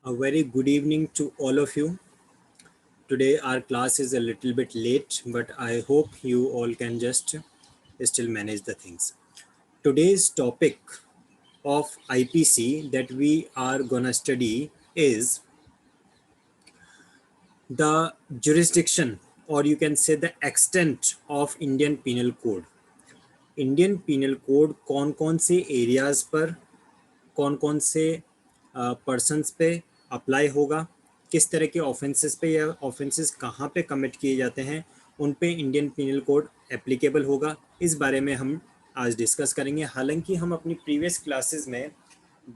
A very good evening to all of you. Today our class is a little bit late, but I hope you all can just still manage the things. Today's topic of IPC that we are gonna study is the jurisdiction, or you can say the extent of Indian Penal Code. Indian penal code कौन कौन से areas पर कौन कौन से persons पे apply होगा, किस तरह के ऑफेंसेस पे या ऑफेंसेस कहाँ पे कमिट किए जाते हैं उन पे इंडियन पिनल कोड एप्लीकेबल होगा, इस बारे में हम आज डिस्कस करेंगे। हालांकि हम अपनी प्रीवियस क्लासेस में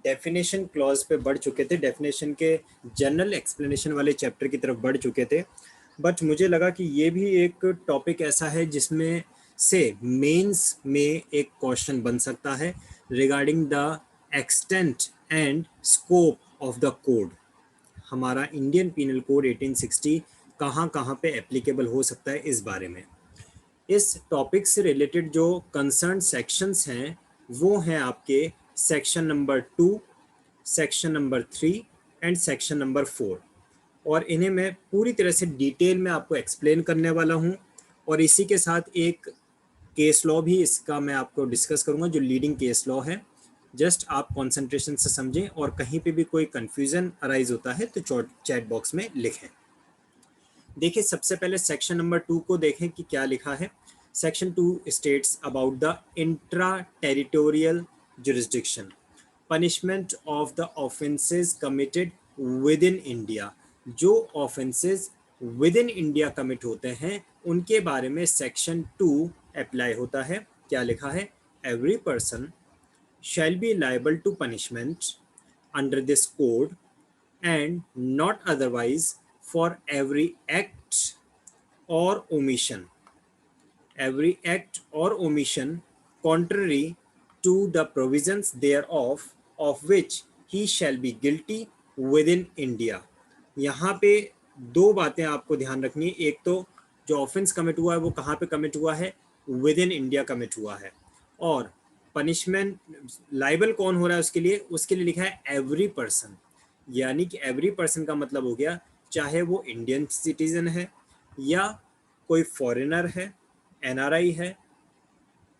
डेफिनेशन क्लॉज पे बढ़ चुके थे, डेफिनेशन के जनरल एक्सप्लेनेशन वाले चैप्टर की तरफ बढ़ चुके थे, बट मुझे लगा कि ये भी एक टॉपिक ऐसा है जिसमें से मेंस में एक क्वेश्चन बन सकता है regarding the extent and scope of the code. हमारा इंडियन पिनल कोड 1860 कहाँ कहाँ पे एप्लीकेबल हो सकता है, इस बारे में। इस टॉपिक से रिलेटेड जो कंसर्न सेक्शंस हैं वो हैं आपके section number 2, section number 3 and section number 4, और इन्हें मैं पूरी तरह से डिटेल में आपको एक्सप्लेन करने वाला हूँ। और इसी के साथ एक केस लॉ भी इसका मैं आपको डिस्कस करूँगा जो लीडिंग केस लॉ है। जस्ट आप कंसंट्रेशन से समझें, और कहीं पे भी कोई कंफ्यूजन अराइज होता है तो चैट बॉक्स में लिखें। देखिए, सबसे पहले सेक्शन नंबर 2 को देखें कि क्या लिखा है। Section 2 states about the intra territorial jurisdiction, punishment of the offences committed within India. जो offences within India commit होते हैं उनके बारे में सेक्शन 2 अप्लाई होता है। क्या लिखा है? Every person shall be liable to punishment under this code and not otherwise for every act or omission contrary to the provisions thereof of which he shall be guilty within India। यहाँ पे दो बातें आपको ध्यान रखनी है। एक तो जो ऑफेंस कमिट हुआ है वो कहाँ पे कमिट हुआ है? विद इन इंडिया कमिट हुआ है। और पनिशमेंट लाइबल कौन हो रहा है उसके लिए लिखा है एवरी पर्सन। यानी कि एवरी पर्सन का मतलब हो गया चाहे वो इंडियन सिटीजन है या कोई फॉरेनर है, एनआरआई है,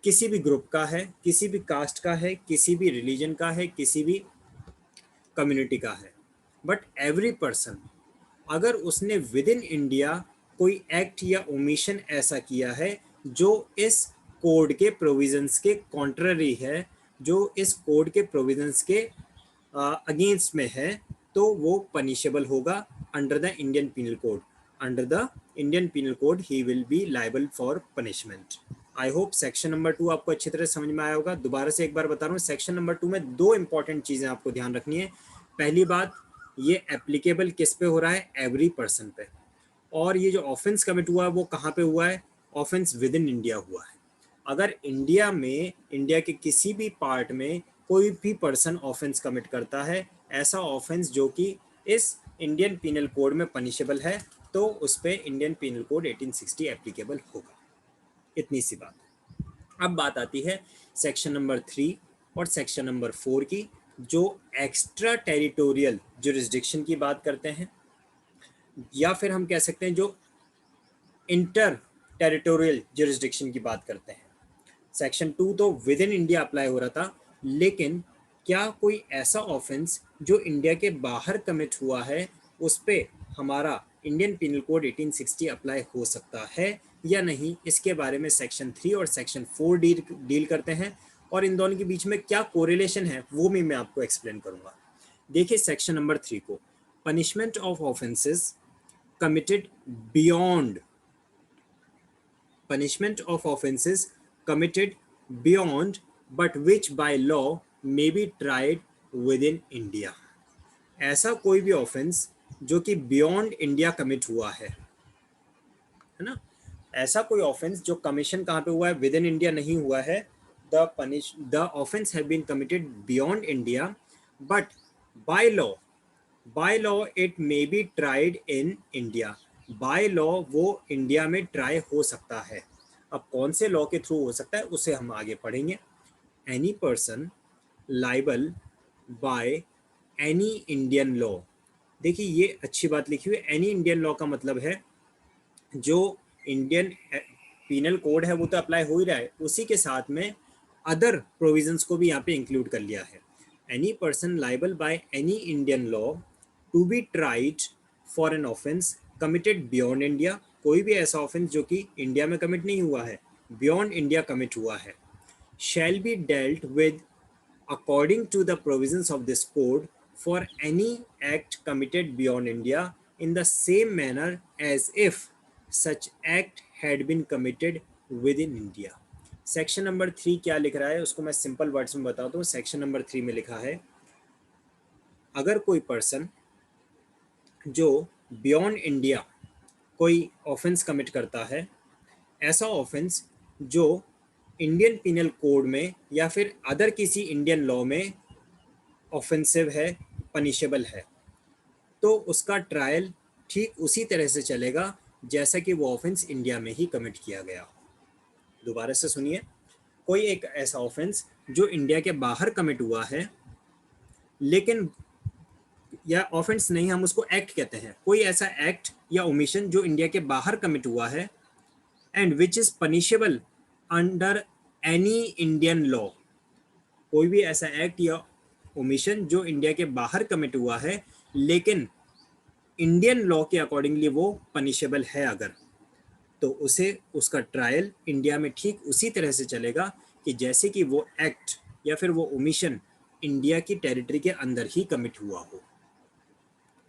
किसी भी ग्रुप का है, किसी भी कास्ट का है, किसी भी रिलीजन का है, किसी भी कम्युनिटी का है, बट एवरी पर्सन अगर उसने विद इन इंडिया कोई एक्ट या ओमिशन ऐसा किया है जो इस कोड के प्रोविजंस के कॉन्ट्ररी है, जो इस कोड के प्रोविजंस के अगेंस्ट में है, तो वो पनिशेबल होगा under the Indian penal code. Under the Indian penal code he will be liable for punishment. I hope section number 2 आपको अच्छी तरह समझ में आया होगा। दोबारा से एक बार बता रहा हूँ, सेक्शन नंबर 2 में दो इंपॉर्टेंट चीज़ें आपको ध्यान रखनी है। पहली बात, ये एप्लीकेबल किस पे हो रहा है? एवरी पर्सन पे। और ये जो ऑफेंस कमिट हुआ है वो कहाँ पे हुआ है? ऑफेंस विद इन इंडिया हुआ है। अगर इंडिया में, इंडिया के किसी भी पार्ट में कोई भी पर्सन ऑफेंस कमिट करता है, ऐसा ऑफेंस जो कि इस इंडियन पिनल कोड में पनिशेबल है, तो उस पर इंडियन पिनल कोड 1860 एप्लीकेबल होगा। इतनी सी बात है। अब बात आती है सेक्शन नंबर 3 और सेक्शन नंबर 4 की, जो एक्स्ट्रा टेरिटोरियल जुरिस्डिक्शन की बात करते हैं, या फिर हम कह सकते हैं जो इंटर टेरिटोरियल जुरिस्डिक्शन की बात करते हैं। सेक्शन 2 तो विद इन इंडिया अप्लाई हो रहा था, लेकिन क्या कोई ऐसा ऑफेंस जो इंडिया के बाहर कमिट हुआ है उस पर हमारा इंडियन पिनल कोड 1860 अप्लाई हो सकता है या नहीं, इसके बारे में सेक्शन 3 और सेक्शन 4 डील करते हैं। और इन दोनों के बीच में क्या कोरिलेशन है वो भी मैं आपको एक्सप्लेन करूंगा। देखिए सेक्शन नंबर 3 को, punishment of offences committed beyond punishment of offenses committed beyond but which by law may be tried within India। ऐसा कोई भी ऑफेंस जो कि बियॉन्ड इंडिया कमिट हुआ है ना, ऐसा कोई ऑफेंस जो कमीशन कहाँ पे हुआ है? विद इन इंडिया नहीं हुआ है। The offence have been committed beyond India, but by law, by law it may be tried in India. By law वो इंडिया में ट्राई हो सकता है। अब कौन से लॉ के थ्रू हो सकता है उसे हम आगे पढ़ेंगे। Any person liable by any Indian law देखिए ये अच्छी बात लिखी हुई है, एनी इंडियन लॉ का मतलब है जो इंडियन पीनल कोड है वो तो अप्लाई हो ही रहा है, उसी के साथ में अदर प्रोविजंस को भी यहाँ पे इंक्लूड कर लिया है। Any person liable by any Indian law to be tried for an offence committed beyond India, कोई भी ऐसा ऑफेंस जो कि इंडिया में कमिट नहीं हुआ है, बियॉन्ड इंडिया कमिट हुआ है, shall be dealt with according to the provisions of this code for any act committed beyond India in the same manner as if such act had been committed within India। Section number 3 क्या लिख रहा है उसको मैं simple words में बताता हूँ। Section number 3 में लिखा है, अगर कोई पर्सन जो बियॉन्ड इंडिया कोई ऑफेंस कमिट करता है, ऐसा ऑफेंस जो इंडियन पिनल कोड में या फिर अदर किसी इंडियन लॉ में ऑफेंसिव है, पनिशेबल है, तो उसका ट्रायल ठीक उसी तरह से चलेगा जैसा कि वो ऑफेंस इंडिया में ही कमिट किया गया। दोबारा से सुनिए, कोई एक ऐसा ऑफेंस जो इंडिया के बाहर कमिट हुआ है, लेकिन या ऑफेंस नहीं, हम उसको एक्ट कहते हैं, कोई ऐसा एक्ट या ओमिशन जो इंडिया के बाहर कमिट हुआ है and which is punishable under any Indian law, कोई भी ऐसा एक्ट या ओमिशन जो इंडिया के बाहर कमिट हुआ है लेकिन इंडियन लॉ के अकॉर्डिंगली वो पनिशेबल है अगर, तो उसे उसका ट्रायल इंडिया में ठीक उसी तरह से चलेगा कि जैसे कि वो एक्ट या फिर वो ओमिशन इंडिया की टेरिटरी के अंदर ही कमिट हुआ हो।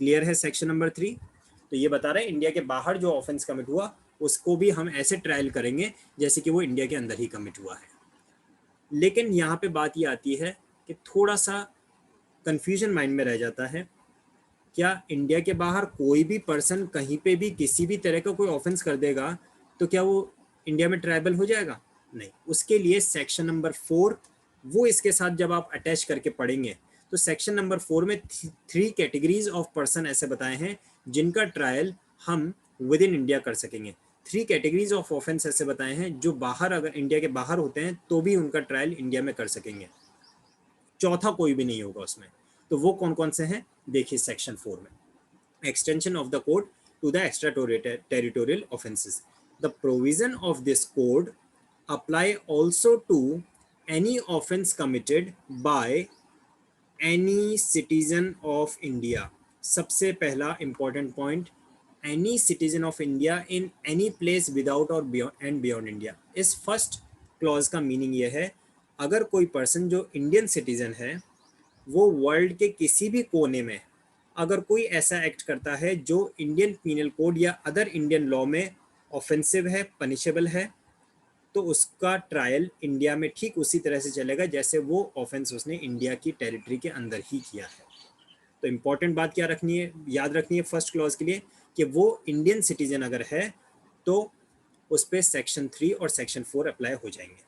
क्लियर है सेक्शन नंबर 3? तो ये बता रहा है इंडिया के बाहर जो ऑफेंस कमिट हुआ उसको भी हम ऐसे ट्रायल करेंगे जैसे कि वो इंडिया के अंदर ही कमिट हुआ है। लेकिन यहाँ पे बात ये आती है कि थोड़ा सा कंफ्यूजन माइंड में रह जाता है, क्या इंडिया के बाहर कोई भी पर्सन कहीं पे भी किसी भी तरह का कोई ऑफेंस कर देगा तो क्या वो इंडिया में ट्राइबल हो जाएगा? नहीं। उसके लिए सेक्शन नंबर 4 वो इसके साथ जब आप अटैच करके पढ़ेंगे तो सेक्शन नंबर 4 में 3 कैटेगरीज ऑफ पर्सन ऐसे बताए हैं जिनका ट्रायल हम विद इन इंडिया कर सकेंगे। 3 कैटेगरीज ऑफ ऑफेंस ऐसे बताए हैं जो बाहर, अगर इंडिया के बाहर होते हैं तो भी उनका ट्रायल इंडिया में कर सकेंगे, चौथा कोई भी नहीं होगा उसमें। तो वो कौन कौन से हैं देखिए सेक्शन 4 में। Extension of the code to the extraterritorial offenses. The provision of this code apply also to any offense committed by any citizen of India। सबसे पहला important point, any citizen of India in any place without or beyond and beyond India। इस first clause का meaning ये है, अगर कोई person जो Indian citizen है वो वर्ल्ड के किसी भी कोने में अगर कोई ऐसा एक्ट करता है जो इंडियन पीनल कोड या अदर इंडियन लॉ में ऑफेंसिव है, पनिशेबल है, तो उसका ट्रायल इंडिया में ठीक उसी तरह से चलेगा जैसे वो ऑफेंस उसने इंडिया की टेरिटरी के अंदर ही किया है। तो इम्पॉर्टेंट बात क्या रखनी है, याद रखनी है फर्स्ट क्लॉज के लिए कि वो इंडियन सिटीजन अगर है तो उस पर सेक्शन 3 और सेक्शन 4 अप्लाई हो जाएंगे।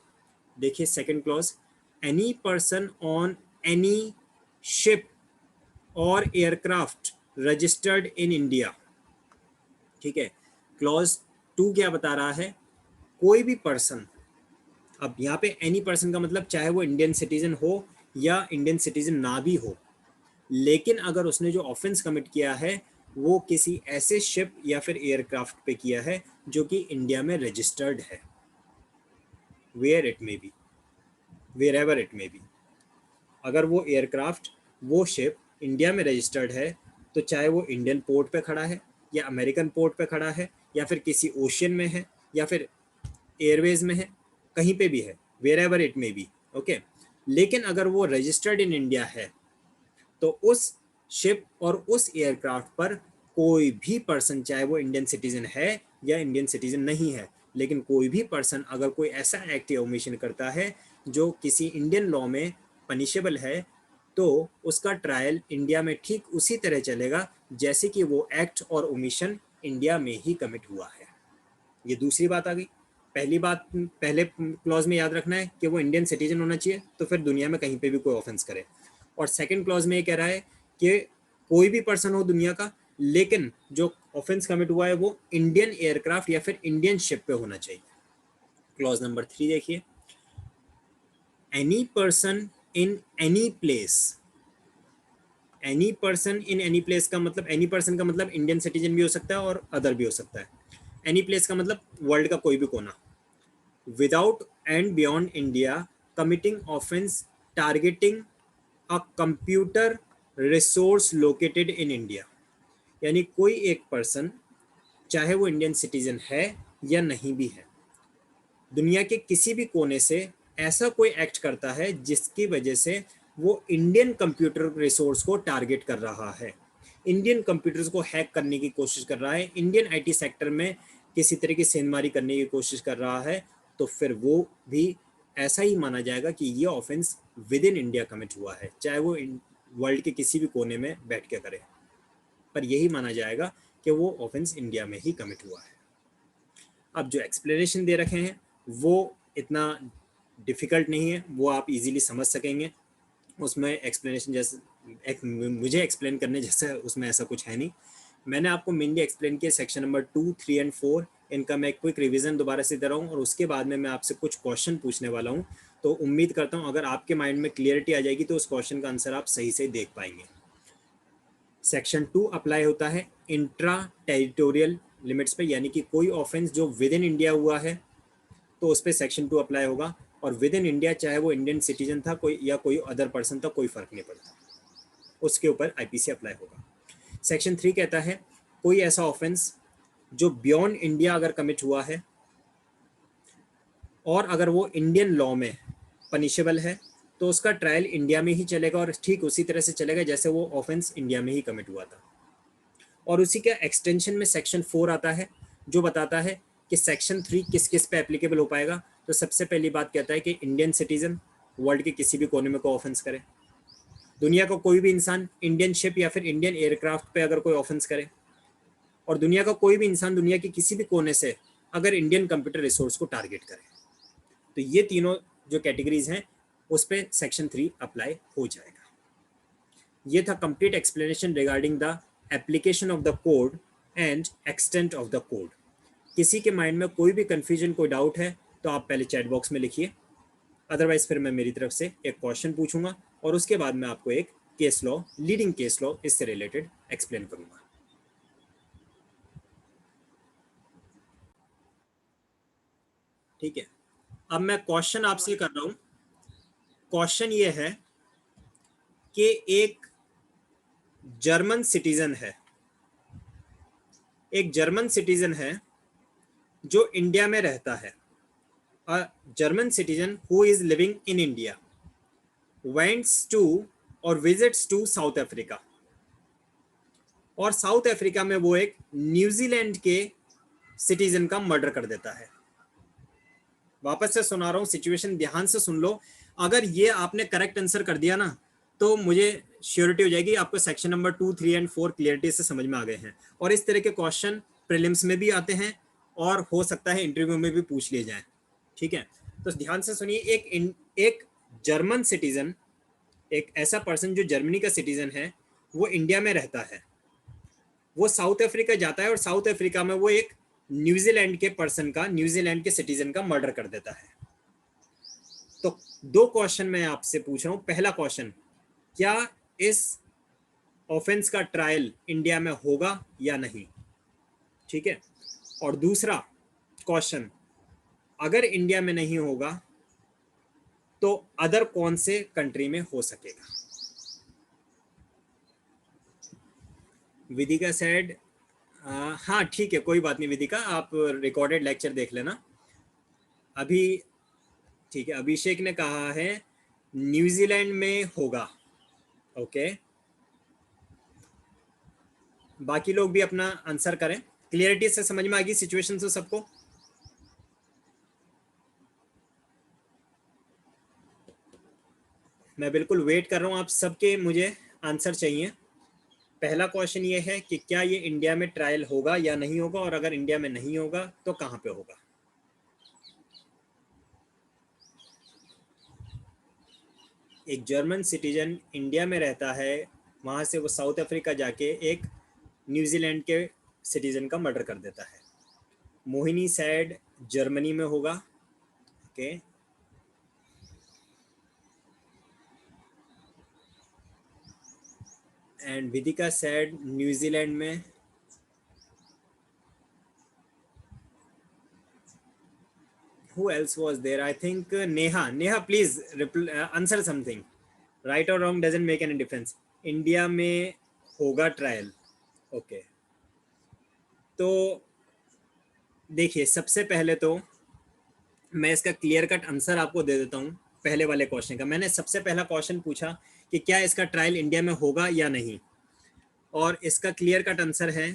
देखिए second clause, any person on any ship और एयरक्राफ्ट रजिस्टर्ड इन इंडिया। ठीक है, क्लॉज 2 क्या बता रहा है, कोई भी पर्सन, अब यहाँ पे एनी पर्सन का मतलब चाहे वो इंडियन सिटीजन हो या इंडियन सिटीजन ना भी हो, लेकिन अगर उसने जो ऑफेंस कमिट किया है वो किसी ऐसे शिप या फिर एयरक्राफ्ट पे किया है जो कि इंडिया में रजिस्टर्ड है, where it may be, wherever it may be, अगर वो एयरक्राफ्ट, वो शिप इंडिया में रजिस्टर्ड है तो चाहे वो इंडियन पोर्ट पे खड़ा है या अमेरिकन पोर्ट पे खड़ा है या फिर किसी ओशियन में है या फिर एयरवेज में है, कहीं पे भी है, wherever it may be, okay. लेकिन अगर वो रजिस्टर्ड इन इंडिया है तो उस शिप और उस एयरक्राफ्ट पर कोई भी पर्सन, चाहे वो इंडियन सिटीजन है या इंडियन सिटीजन नहीं है, लेकिन कोई भी पर्सन अगर कोई ऐसा एक्ट या ओमिशन करता है जो किसी इंडियन लॉ में पनिशेबल है तो उसका ट्रायल इंडिया में ठीक उसी तरह चलेगा जैसे कि वो एक्ट और ओमिशन इंडिया में ही कमिट हुआ है। ये दूसरी बात आ गई। पहली बात पहले क्लॉज में याद रखना है कि वो इंडियन सिटीजन होना चाहिए तो फिर दुनिया में कहीं पे भी कोई ऑफेंस करे, और सेकंड क्लॉज में ये कह रहा है कि कोई भी पर्सन हो दुनिया का लेकिन जो ऑफेंस कमिट हुआ है वो इंडियन एयरक्राफ्ट या फिर इंडियन शिप पे होना चाहिए। क्लॉज नंबर 3 देखिए, any person in any place any person in any place का मतलब, एनी पर्सन का मतलब इंडियन सिटीजन भी हो सकता है और अदर भी हो सकता है। एनी प्लेस का मतलब वर्ल्ड का कोई भी कोना। Without and beyond India committing offence targeting a computer resource located in India. यानी कोई एक पर्सन, चाहे वो इंडियन सिटीजन है या नहीं भी है, दुनिया के किसी भी कोने से ऐसा कोई एक्ट करता है जिसकी वजह से वो इंडियन कंप्यूटर रिसोर्स को टारगेट कर रहा है, इंडियन कंप्यूटर्स को हैक करने की कोशिश कर रहा है, इंडियन आईटी सेक्टर में किसी तरह की सेंधमारी करने की कोशिश कर रहा है, तो फिर वो भी ऐसा ही माना जाएगा कि ये offence with in India commit हुआ है, चाहे वो वर्ल्ड के किसी भी कोने में बैठ के करे, पर यही माना जाएगा कि वो ऑफेंस इंडिया में ही कमिट हुआ है। अब जो एक्सप्लेनेशन दे रखे हैं वो इतना डिफ़िकल्ट नहीं है, वो आप इजीली समझ सकेंगे। उसमें एक्सप्लेनेशन जैसे मुझे एक्सप्लेन करने जैसा उसमें ऐसा कुछ है नहीं। मैंने आपको मेनली एक्सप्लेन किया सेक्शन नंबर 2, 3 एंड 4। इनका मैं क्विक रिवीजन दोबारा से दे रहा हूँ और उसके बाद में मैं आपसे कुछ क्वेश्चन पूछने वाला हूँ। तो उम्मीद करता हूँ अगर आपके माइंड में क्लियरिटी आ जाएगी तो उस क्वेश्चन का आंसर आप सही से देख पाएंगे। सेक्शन 2 अप्लाई होता है इंट्रा टेरिटोरियल लिमिट्स पे, यानी कि कोई ऑफेंस जो विद इन इंडिया हुआ है तो उस पर सेक्शन 2 अप्लाई होगा, और विद इन इंडिया चाहे वो इंडियन सिटीजन था कोई या कोई अदर पर्सन था, कोई फर्क नहीं पड़ता, उसके ऊपर आईपीसी अप्लाई होगा। सेक्शन 3 कहता है कोई ऐसा ऑफेंस जो बियॉन्ड इंडिया अगर कमिट हुआ है और अगर वो इंडियन लॉ में पनिशेबल है तो उसका ट्रायल इंडिया में ही चलेगा और ठीक उसी तरह से चलेगा जैसे वो ऑफेंस इंडिया में ही कमिट हुआ था। और उसी का एक्सटेंशन में सेक्शन 4 आता है जो बताता है कि सेक्शन 3 किस किस पे एप्लीकेबल हो पाएगा। तो सबसे पहली बात कहता है कि इंडियन सिटीजन वर्ल्ड के किसी भी कोने में कोई ऑफेंस करे, दुनिया का कोई भी इंसान इंडियन शिप या फिर इंडियन एयरक्राफ्ट पे अगर कोई ऑफेंस करे, और दुनिया का कोई भी इंसान दुनिया के किसी भी कोने से अगर इंडियन कंप्यूटर रिसोर्स को टारगेट करे। तो ये तीनों जो कैटेगरीज हैं उस पर सेक्शन 3 अप्लाई हो जाएगा। ये था complete explanation regarding the application of the code and extent of the code. किसी के माइंड में कोई भी कंफ्यूजन, कोई डाउट है तो आप पहले चैट बॉक्स में लिखिए, अदरवाइज फिर मैं मेरी तरफ से एक क्वेश्चन पूछूंगा और उसके बाद मैं आपको एक case law, leading case law इससे रिलेटेड एक्सप्लेन करूंगा। ठीक है, अब मैं क्वेश्चन आपसे कर रहा हूं। क्वेश्चन ये है कि एक जर्मन सिटीजन है, एक जर्मन सिटीजन है जो इंडिया में रहता है। A German citizen who is living in India wants to or visits to South Africa, और साउथ अफ्रीका में वो एक न्यूजीलैंड के सिटीजन का मर्डर कर देता है। वापस से सुना रहा हूँ, सिचुएशन ध्यान से सुन लो। अगर ये आपने करेक्ट आंसर कर दिया ना तो मुझे श्योरिटी हो जाएगी आपको सेक्शन नंबर 2, 3 एंड 4 क्लियरिटी से समझ में आ गए हैं। और इस तरह के क्वेश्चन प्रीलिम्स में भी आते हैं और हो सकता है इंटरव्यू में भी पूछ लिए जाए। ठीक है, तो ध्यान से सुनिए। एक जर्मन सिटीजन, एक ऐसा पर्सन जो जर्मनी का सिटीजन है, वो इंडिया में रहता है, वो साउथ अफ्रीका जाता है और साउथ अफ्रीका में वो एक न्यूजीलैंड के पर्सन का, न्यूजीलैंड के सिटीजन का मर्डर कर देता है। तो दो क्वेश्चन मैं आपसे पूछ रहा हूं। पहला क्वेश्चन, क्या इस ऑफेंस का ट्रायल इंडिया में होगा या नहीं? ठीक है, और दूसरा क्वेश्चन, अगर इंडिया में नहीं होगा तो अदर कौन से कंट्री में हो सकेगा? विदिका सेड हाँ ठीक है, कोई बात नहीं विदिका, आप रिकॉर्डेड लेक्चर देख लेना अभी। ठीक है, अभिषेक ने कहा है न्यूजीलैंड में होगा। ओके, बाकी लोग भी अपना आंसर करें। क्लियरिटी से समझ में आ गई सिचुएशन से सबको? मैं बिल्कुल वेट कर रहा हूँ, आप सबके मुझे आंसर चाहिए। पहला क्वेश्चन ये है कि क्या ये इंडिया में ट्रायल होगा या नहीं होगा, और अगर इंडिया में नहीं होगा तो कहाँ पे होगा? एक जर्मन सिटीजन इंडिया में रहता है, वहाँ से वो साउथ अफ्रीका जाके एक न्यूजीलैंड के सिटीजन का मर्डर कर देता है। मोहिनी सैड जर्मनी में होगा। ओके, एंड विदिका सेड न्यूजीलैंड में। Who else was there? I think Neha. Neha, please answer something. Right or wrong doesn't make any difference. India में होगा ट्रायल। ओके, तो देखिए सबसे पहले तो मैं इसका क्लियर कट आंसर आपको दे देता हूँ। पहले वाले क्वेश्चन का मैंने सबसे पहला क्वेश्चन पूछा कि क्या इसका ट्रायल इंडिया में होगा या नहीं, और इसका क्लियर कट आंसर है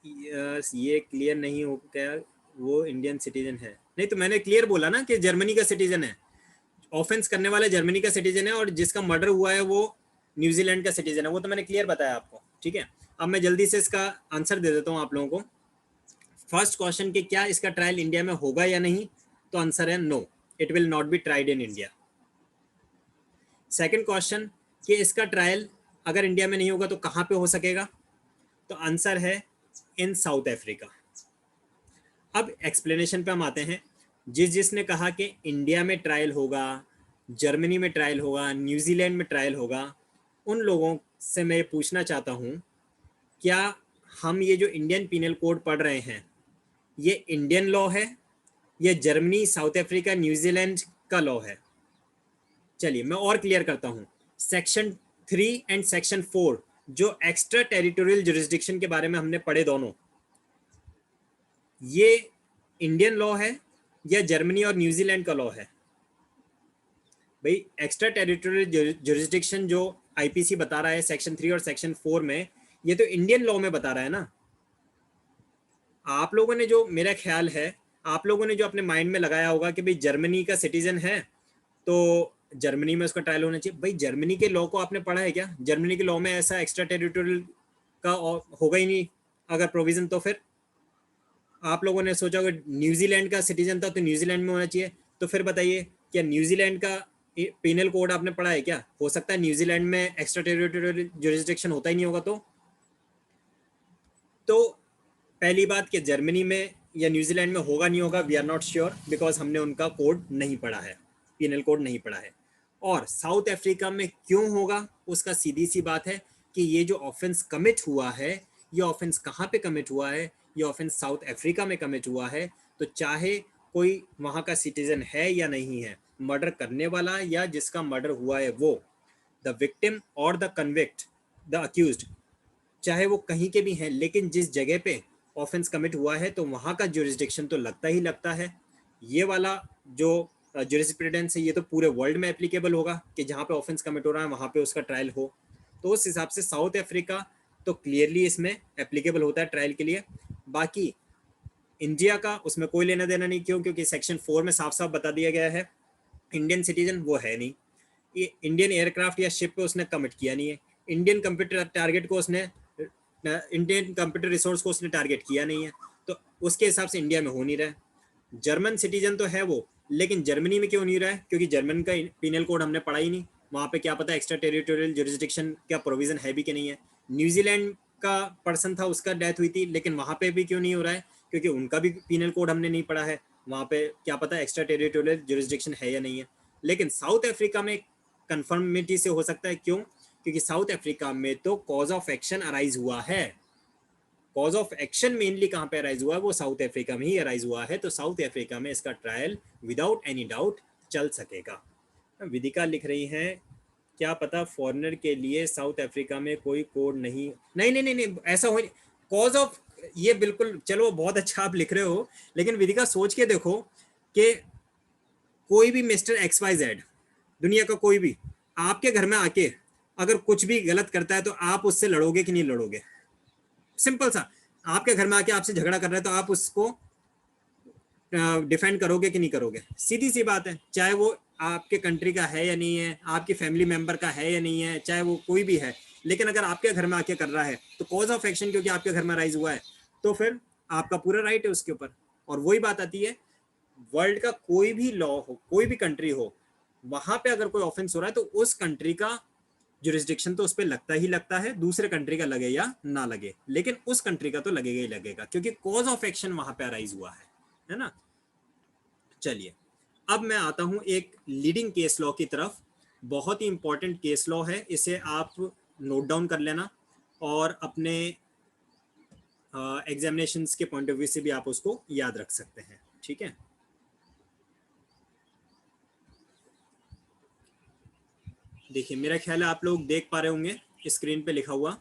ये क्लियर नहीं हो गया, वो इंडियन सिटीजन है। नहीं तो मैंने क्लियर बोला ना कि जर्मनी का सिटीजन है, ऑफेंस करने वाला जर्मनी का सिटीजन है, और जिसका मर्डर हुआ है वो न्यूजीलैंड का सिटीजन है। वो तो मैंने क्लियर बताया आपको, ठीक है। अब मैं जल्दी से इसका आंसर दे देता हूँ आप लोगों को। फर्स्ट क्वेश्चन कि क्या इसका ट्रायल इंडिया में होगा या नहीं, तो आंसर है no, it will not be tried in India. Second question कि इसका ट्रायल अगर इंडिया में नहीं होगा तो कहाँ पे हो सकेगा, तो आंसर है इन साउथ अफ्रीका। अब एक्सप्लेनेशन पे हम आते हैं। जिसने कहा कि इंडिया में ट्रायल होगा, जर्मनी में ट्रायल होगा, न्यूजीलैंड में ट्रायल होगा, उन लोगों से मैं पूछना चाहता हूँ क्या हम ये जो इंडियन पीनल कोड पढ़ रहे हैं ये इंडियन लॉ है या जर्मनी, साउथ अफ्रीका, न्यूजीलैंड का लॉ है। चलिए मैं और क्लियर करता हूँ। सेक्शन 3 एंड सेक्शन 4 जो एक्स्ट्रा टेरिटोरियल जुरिस्डिक्शन के बारे में हमने पढ़े दोनों, ये इंडियन लॉ है या जर्मनी और न्यूजीलैंड का लॉ है। भाई एक्स्ट्रा टेरिटोरियल जुरिस्डिक्शन जो आईपीसी बता रहा है सेक्शन 3 और सेक्शन 4 में, ये तो इंडियन लॉ में बता रहा है ना। आप लोगों ने जो, मेरा ख्याल है आप लोगों ने जो अपने माइंड में लगाया होगा कि भाई जर्मनी का सिटीजन है तो जर्मनी में उसका ट्रायल होना चाहिए। भाई जर्मनी के लॉ को आपने पढ़ा है क्या? जर्मनी के लॉ में ऐसा एक्स्ट्रा टेरिटोरियल का होगा ही नहीं अगर प्रोविजन। तो फिर आप लोगों ने सोचा कि न्यूजीलैंड का सिटीजन था तो न्यूजीलैंड में होना चाहिए। तो फिर बताइए क्या न्यूजीलैंड का पीनल कोड आपने पढ़ा है क्या? हो सकता है न्यूजीलैंड में एक्स्ट्रा टेरिटोरियल जुरिस्डिक्शन होता ही नहीं होगा। तो पहली बात कि जर्मनी में या न्यूजीलैंड में होगा नहीं होगा, we are not sure because हमने उनका कोड नहीं पढ़ा है, पीनल कोड नहीं पढ़ा है। और साउथ अफ्रीका में क्यों होगा, उसका सीधी सी बात है कि ये जो ऑफेंस कमिट हुआ है, ये ऑफेंस कहाँ पे कमिट हुआ है? ये ऑफेंस साउथ अफ्रीका में कमिट हुआ है। तो चाहे कोई वहाँ का सिटीजन है या नहीं है, मर्डर करने वाला या जिसका मर्डर हुआ है वो, द विक्टिम और द कन्विक्ट, द अक्यूज्ड, चाहे वो कहीं के भी हैं, लेकिन जिस जगह पे ऑफेंस कमिट हुआ है तो वहाँ का जुरिस्डिक्शन तो लगता ही लगता है। ये वाला जो जुरिस्प्रूडेंस है ये तो पूरे वर्ल्ड में एप्लीकेबल होगा कि जहाँ पे ऑफेंस कमिट हो रहा है वहाँ पे उसका ट्रायल हो। तो उस हिसाब से साउथ अफ्रीका तो क्लियरली इसमें एप्लीकेबल होता है ट्रायल के लिए। बाकी इंडिया का उसमें कोई लेना देना नहीं। क्यों? क्योंकि सेक्शन 4 में साफ साफ बता दिया गया है इंडियन सिटीजन वो है नहीं, ये इंडियन एयरक्राफ्ट या शिप पे उसने कमिट किया नहीं है, इंडियन कंप्यूटर टारगेट को उसने, इंडियन कंप्यूटर रिसोर्स को उसने टारगेट किया नहीं है, तो उसके हिसाब से इंडिया में हो नहीं रहा है। जर्मन सिटीजन तो है वो, लेकिन जर्मनी में क्यों नहीं रहा है? क्योंकि जर्मन का पीनल कोड हमने पढ़ा ही नहीं, वहाँ पे क्या पता एक्स्ट्रा टेरिटोरियल जुरिस्डिक्शन क्या प्रोविजन है भी कि नहीं है। न्यूजीलैंड का पर्सन था, उसका डेथ हुई थी, लेकिन वहाँ पे भी क्यों नहीं हो रहा है? क्योंकि उनका भी पीनल कोड हमने नहीं पढ़ा है, वहाँ पे क्या पता एक्स्ट्रा टेरिटोरियल जुरिस्डिक्शन है या नहीं है। लेकिन साउथ अफ्रीका में कन्फर्मिटी से हो सकता है। क्यों? क्योंकि साउथ अफ्रीका में तो कॉज ऑफ एक्शन अराइज हुआ है। कॉज ऑफ एक्शन मेनली कहाँ पे अराइज हुआ है? वो साउथ अफ्रीका में ही अराइज हुआ है। तो साउथ अफ्रीका में इसका ट्रायल विदाउट एनी डाउट चल सकेगा। विदिका लिख रही हैं क्या पता फॉरेनर के लिए साउथ अफ्रीका में कोई कोड नहीं? नहीं नहीं नहीं, नहीं ऐसा हो, कॉज ऑफ ये बिल्कुल, चलो बहुत अच्छा आप लिख रहे हो, लेकिन विदिका सोच के देखो कि कोई भी मिस्टर एक्स वाई जेड, दुनिया का कोई भी आपके घर में आके अगर कुछ भी गलत करता है तो आप उससे लड़ोगे कि नहीं लड़ोगे? सिंपल सा, आपके घर में आके आपसे झगड़ा कर रहा है तो आप उसको डिफेंड करोगे कि नहीं करोगे? सीधी सी बात है। चाहे वो आपके कंट्री का है या नहीं है, आपकी फैमिली मेंबर का है या नहीं है, चाहे वो कोई भी है, लेकिन अगर आपके घर में आके कर रहा है तो कॉज ऑफ एक्शन क्योंकि आपके घर में राइज हुआ है, तो फिर आपका पूरा राइट है उसके ऊपर। और वही बात आती है, वर्ल्ड का कोई भी लॉ हो, कोई भी कंट्री हो, वहां पे अगर कोई ऑफेंस हो रहा है तो उस कंट्री का जुरिस्डिक्शन तो उस पर लगता ही लगता है, दूसरे कंट्री का लगे या ना लगे, लेकिन उस कंट्री का तो लगेगा ही लगेगा क्योंकि कॉज ऑफ एक्शन वहां पे अराइज हुआ है ना। चलिए अब मैं आता हूं एक लीडिंग केस लॉ की तरफ। बहुत ही इंपॉर्टेंट केस लॉ है, इसे आप नोट डाउन कर लेना और अपने एग्जामिनेशंस के पॉइंट ऑफ व्यू से भी आप उसको याद रख सकते हैं, ठीक है। देखिए मेरा ख्याल है आप लोग देख पा रहे होंगे स्क्रीन पे लिखा हुआ,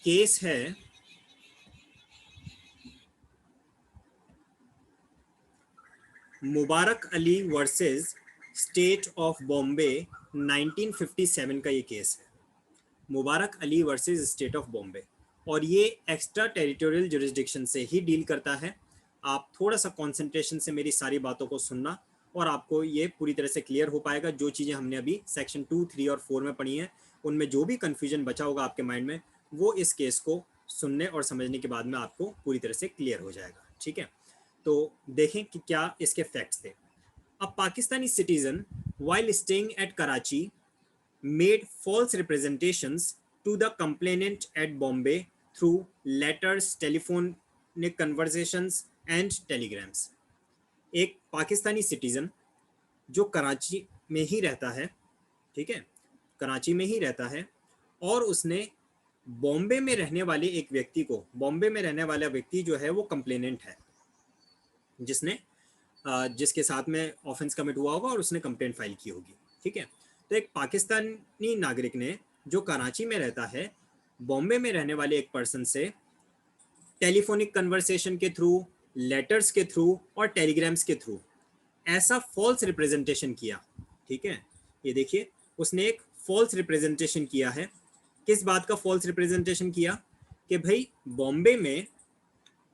केस है Mubarak Ali versus state of Bombay 1957 का ये केस है, Mubarak Ali versus state of Bombay, और ये एक्स्ट्रा टेरिटोरियल जुरिस्डिक्शन से ही डील करता है। आप थोड़ा सा कंसंट्रेशन से मेरी सारी बातों को सुनना और आपको ये पूरी तरह से क्लियर हो पाएगा। जो चीज़ें हमने अभी सेक्शन 2, 3 और 4 में पढ़ी हैं उनमें जो भी कन्फ्यूजन बचा होगा आपके माइंड में वो इस केस को सुनने और समझने के बाद में आपको पूरी तरह से क्लियर हो जाएगा, ठीक है। तो देखें कि क्या इसके फैक्ट्स थे। A Pakistani citizen while staying at Karachi made false representations to the complainant at Bombay through letters, telephonic conversations and telegrams. एक पाकिस्तानी सिटीजन जो कराची में ही रहता है, ठीक है, कराची में ही रहता है, और उसने बॉम्बे में रहने वाले एक व्यक्ति को, बॉम्बे में रहने वाला व्यक्ति जो है वो कंप्लेनेंट है, जिसने जिसके साथ में ऑफेंस कमिट हुआ होगा और उसने कंप्लेंट फाइल की होगी, ठीक है। तो एक पाकिस्तानी नागरिक ने जो कराची में रहता है बॉम्बे में रहने वाले एक पर्सन से टेलीफोनिक कन्वर्सेशन के थ्रू, लेटर्स के थ्रू और टेलीग्राम्स के थ्रू ऐसा फॉल्स रिप्रेजेंटेशन किया, ठीक है। ये देखिए उसने एक फॉल्स रिप्रेजेंटेशन किया है। किस बात का फॉल्स रिप्रेजेंटेशन किया कि भाई बॉम्बे में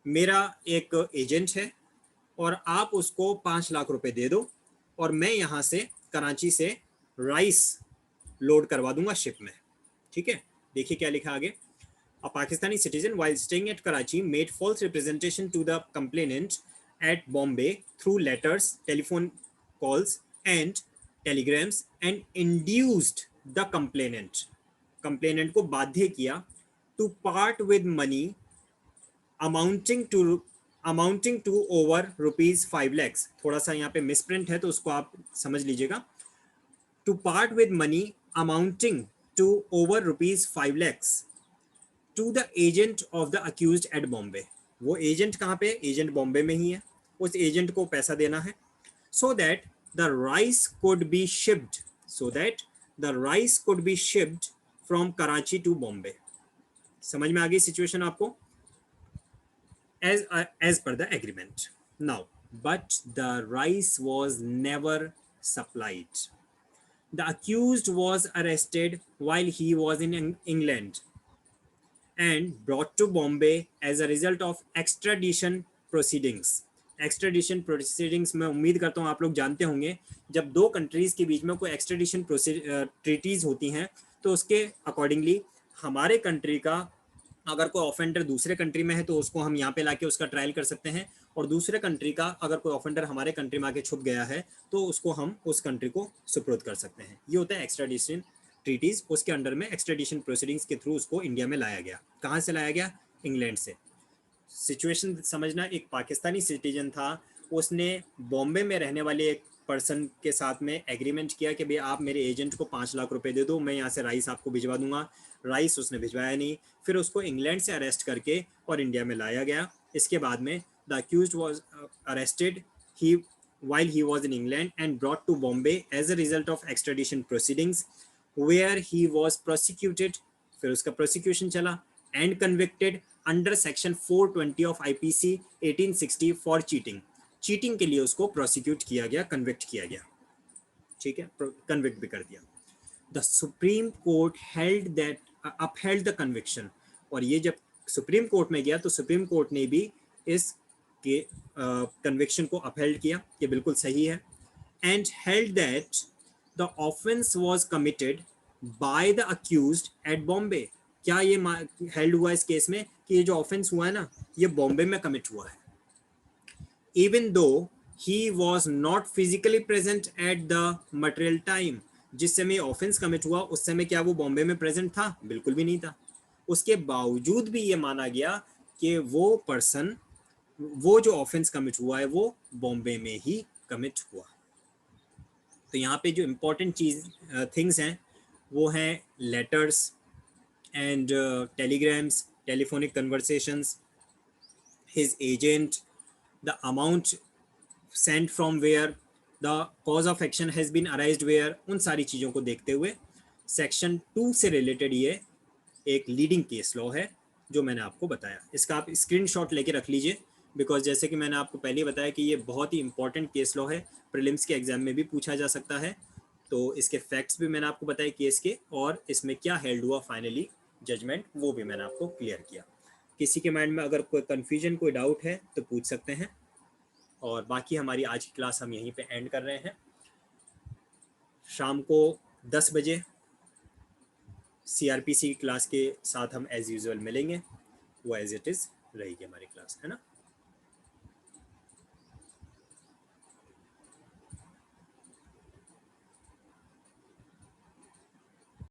मेरा एक एजेंट है और आप उसको 5 लाख रुपए दे दो और मैं यहाँ से कराची से राइस लोड करवा दूंगा शिप में, ठीक है। देखिए क्या लिखा आगे। A Pakistani citizen while staying at Karachi made false representation to the complainant at Bombay through letters, telephone calls and telegrams and induced the complainant को बाध्य किया to part with money amounting to over ₹5 lakhs। थोड़ा सा यहाँ पे misprint है तो उसको आप समझ लीजिएगा। To part with money amounting to over ₹5 lakhs to the agent of the accused at Bombay. वो एजेंट कहाँ पे, एजेंट बॉम्बे में ही है, उस एजेंट को पैसा देना है so that the rice could be shipped, so that the rice could be shipped from Karachi to Bombay. समझ में आ गई सिचुएशन आपको? as per the agreement. Now, but the rice was never supplied. The accused was arrested while he was in England and brought to Bombay as a result of extradition proceedings. Extradition proceedings में उम्मीद करता हूँ आप लोग जानते होंगे, जब दो कंट्रीज के बीच में कोई एक्स्ट्रेडिशन ट्रीटीज होती हैं तो उसके अकॉर्डिंगली हमारे कंट्री का अगर कोई ऑफेंडर दूसरे कंट्री में है तो उसको हम यहाँ पे लाके उसका ट्रायल कर सकते हैं, और दूसरे कंट्री का अगर कोई ऑफेंडर हमारे कंट्री में आके छुप गया है तो उसको हम उस कंट्री को सुपुर्द कर सकते हैं। ये होता है एक्स्ट्राडिशन ट्रीटीज। उसके अंडर में एक्स्ट्राडिशन प्रोसीडिंग्स के थ्रू उसको इंडिया में लाया गया। कहाँ से लाया गया? इंग्लैंड से। सिचुएशन समझना, एक पाकिस्तानी सिटीजन था, उसने बॉम्बे में रहने वाले एक पर्सन के साथ में एग्रीमेंट किया कि भाई आप मेरे एजेंट को 5 लाख रुपए दे दो, मैं यहाँ से राइस आपको भिजवा दूंगा। राइस उसने भिजवाया नहीं, फिर उसको इंग्लैंड से अरेस्ट करके और इंडिया में लाया गया। इसके बाद में the accused was arrested he while he was in England and brought to Bombay as a result of extradition proceedings where he was prosecuted, फिर उसका prosecution चला and convicted under section 420 of IPC 1860 for cheating। Cheating के लिए उसको prosecute किया गया, convict किया गया, ठीक है, कन्विक्ट भी कर दिया। The supreme court held that upheld the conviction, और ये जब सुप्रीम कोर्ट में गया तो सुप्रीम कोर्ट ने भी इस के कन्विक्शन को अपहेल्ड किया कि बिल्कुल सही है, and held that the offence was committed by the accused at Bombay. क्या ये हेल्ड हुआ इस केस में कि ये जो ऑफेंस हुआ है ना ये बॉम्बे में कमिट हुआ है, even though he was not physically present at the material time। जिस समय ऑफेंस कमिट हुआ उस समय क्या वो बॉम्बे में प्रेजेंट था? बिल्कुल भी नहीं था। उसके बावजूद भी ये माना गया कि वो पर्सन, वो जो ऑफेंस कमिट हुआ है वो बॉम्बे में ही कमिट हुआ। तो यहाँ पे जो इम्पोर्टेंट चीज़ थिंग्स हैं वो हैं letters and telegrams, telephonic conversations, his agent, the amount sent from where, the cause of action has been arised where, उन सारी चीज़ों को देखते हुए सेक्शन 2 से रिलेटेड ये एक लीडिंग केस लॉ है जो मैंने आपको बताया। इसका आप स्क्रीनशॉट लेके रख लीजिए, बिकॉज जैसे कि मैंने आपको पहले बताया कि ये बहुत ही इंपॉर्टेंट केस लॉ है, प्रीलिम्स के एग्जाम में भी पूछा जा सकता है। तो इसके फैक्ट्स भी मैंने आपको बताए केस के, और इसमें क्या हेल्ड हुआ फाइनली जजमेंट वो भी मैंने आपको क्लियर किया। किसी के माइंड में अगर कोई कन्फ्यूजन, कोई डाउट है तो पूछ सकते हैं। और बाकी हमारी आज की क्लास हम यहीं पे एंड कर रहे हैं। शाम को 10 बजे CRPC क्लास के साथ हम एज यूजुअल मिलेंगे। वो एज इट इज़ रहेगी हमारी क्लास, है ना।